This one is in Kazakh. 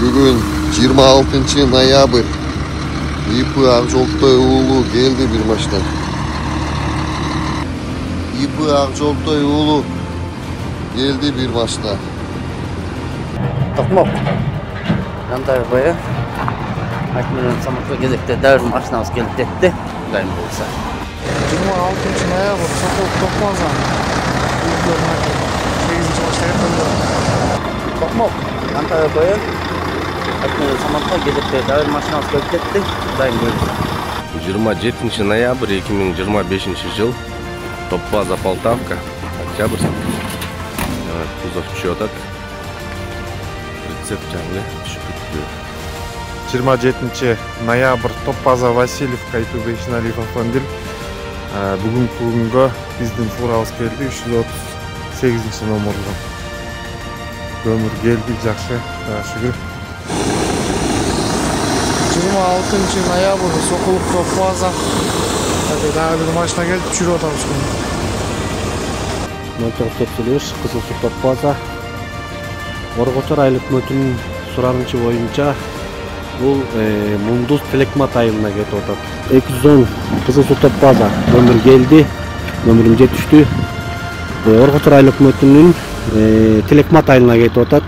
Бүгін 26 ноябрь. ИП Ақжолтой уулу келді бір машина. ИП Ақжолтой уулу келді бір машина. Тоқмоқ. Жандар бойы. Айтмынан саматқа кезекте дәуір машинамыз келіп кетті. Дайын болса. 26 ноябрь Соколов Тоқмаза. 8-ші машина. Тоқмоқ. Жандар бойы. Айтмынан саматқа кезекте дәуір машинамыз келіп кетті. Дайын болса. 27 ноябрь 2025 жыл. Топ-база Полтавка. Октябрь. Кузов четок. Рецепт жаңлы түшкүттүү. 27 ноябрь Топ-база Васильевка ИП Шиналиев автомобиль. Бүгінгі күнгі біздің фурабыз келді 338 номерлы. Көмір келді жақсы, шүгір. 26 ноябрь Соколов Топ-база. Daha bir maçına gelip çürü otobüs günü. 0945 Кызылсу Топ-база. Оргочор айыл өкмөтүнүн суранычы боюнча бул Мундус Телекмат айылына кетип атат. 210 Кызылсу Топ-база номер келди. Номерим жетиштүү. Оргочор айыл өкмөтүнүн Телекмат айылына кетип атат.